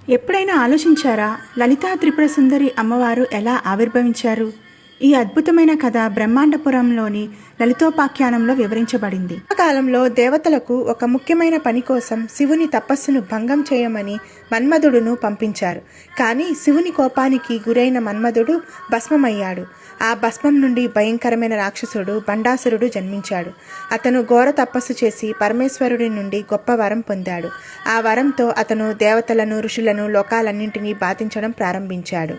ఎప్పుడైనా ఆలోచించారా లలితా త్రిపుర సుందరి అమ్మవారు ఎలా ఆవిర్భవించారు? ఈ అద్భుతమైన కథ బ్రహ్మాండపురంలోని లలితోపాఖ్యానంలో వివరించబడింది. ఆ కాలంలో దేవతలకు ఒక ముఖ్యమైన పని కోసం శివుని తపస్సును భంగం చేయమని మన్మధుడును పంపించారు. కానీ శివుని కోపానికి గురైన మన్మధుడు భస్మమయ్యాడు. ఆ భస్మం నుండి భయంకరమైన రాక్షసుడు బండాసురుడు జన్మించాడు. అతను ఘోర తపస్సు చేసి పరమేశ్వరుడి నుండి గొప్ప వరం పొందాడు. ఆ వరంతో అతను దేవతలను, ఋషులను, లోకాలన్నింటినీ బాధించడం ప్రారంభించాడు.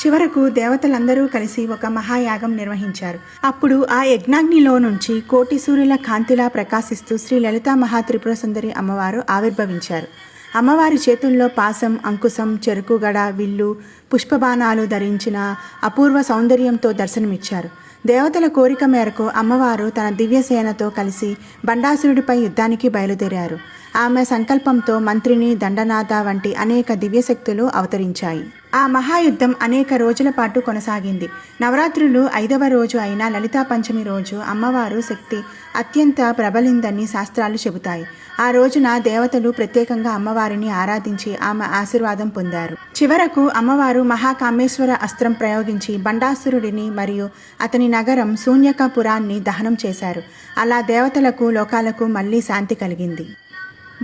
చివరకు దేవతలందరూ కలిసి ఒక మహాయాగం నిర్వహించారు. అప్పుడు ఆ యజ్ఞాగ్నిలో నుంచి కోటి సూర్యుల కాంతిలా ప్రకాశిస్తూ శ్రీ లలితా మహాత్రిపుర సుందరి అమ్మవారు ఆవిర్భవించారు. అమ్మవారి చేతుల్లో పాశం, అంకుశం, చెరుకుగడ, విల్లు, పుష్పబాణాలు ధరించిన అపూర్వ సౌందర్యంతో దర్శనమిచ్చారు. దేవతల కోరిక మేరకు అమ్మవారు తన దివ్యసేనతో కలిసి బండాసురుడిపై యుద్ధానికి బయలుదేరారు. ఆమె సంకల్పంతో మంత్రిని, దండనాథ వంటి అనేక దివ్యశక్తులు అవతరించాయి. ఆ మహాయుద్ధం అనేక రోజుల పాటు కొనసాగింది. నవరాత్రులు 5వ రోజు అయిన లలితా పంచమి రోజు అమ్మవారు శక్తి అత్యంత ప్రబలిందని శాస్త్రాలు చెబుతాయి. ఆ రోజున దేవతలు ప్రత్యేకంగా అమ్మవారిని ఆరాధించి ఆమె ఆశీర్వాదం పొందారు. చివరకు అమ్మవారు మహాకామేశ్వర అస్త్రం ప్రయోగించి బండాసురుడిని మరియు అతని నగరం శూన్యకపురాన్ని దహనం చేశారు. అలా దేవతలకు, లోకాలకు మళ్ళీ శాంతి కలిగింది.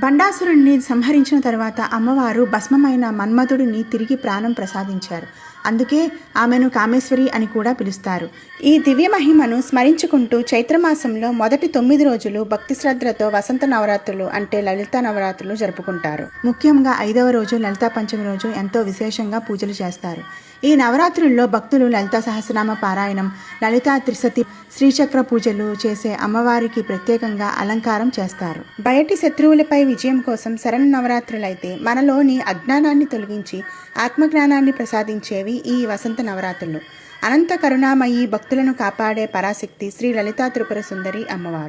బండాసురుడిని సంహరించిన తర్వాత అమ్మవారు భస్మమైన మన్మధుడిని తిరిగి ప్రాణం ప్రసాదించారు. అందుకే ఆమెను కామేశ్వరి అని కూడా పిలుస్తారు. ఈ దివ్య మహిమను స్మరించుకుంటూ చైత్రమాసంలో మొదటి 9 రోజులు భక్తి శ్రద్ధలతో వసంత నవరాత్రులు అంటే లలితా నవరాత్రులు జరుపుకుంటారు. ముఖ్యంగా 5వ రోజు లలితా పంచమి రోజు ఎంతో విశేషంగా పూజలు చేస్తారు. ఈ నవరాత్రుల్లో భక్తులు లలితా సహస్రనామ పారాయణం, లలితా త్రిశతి, శ్రీచక్ర పూజలు చేసే అమ్మవారికి ప్రత్యేకంగా అలంకారం చేస్తారు. బయటి శత్రువులపై విజయం కోసం శరన్నవరాత్రులైతే మనలోని అజ్ఞానాన్ని తొలగించి ఆత్మజ్ఞానాన్ని ప్రసాదించేవి ఈ వసంత నవరాత్రులు. అనంత కరుణామయి, భక్తులను కాపాడే పరాశక్తి శ్రీ లలితా త్రిపుర సుందరి అమ్మవారు.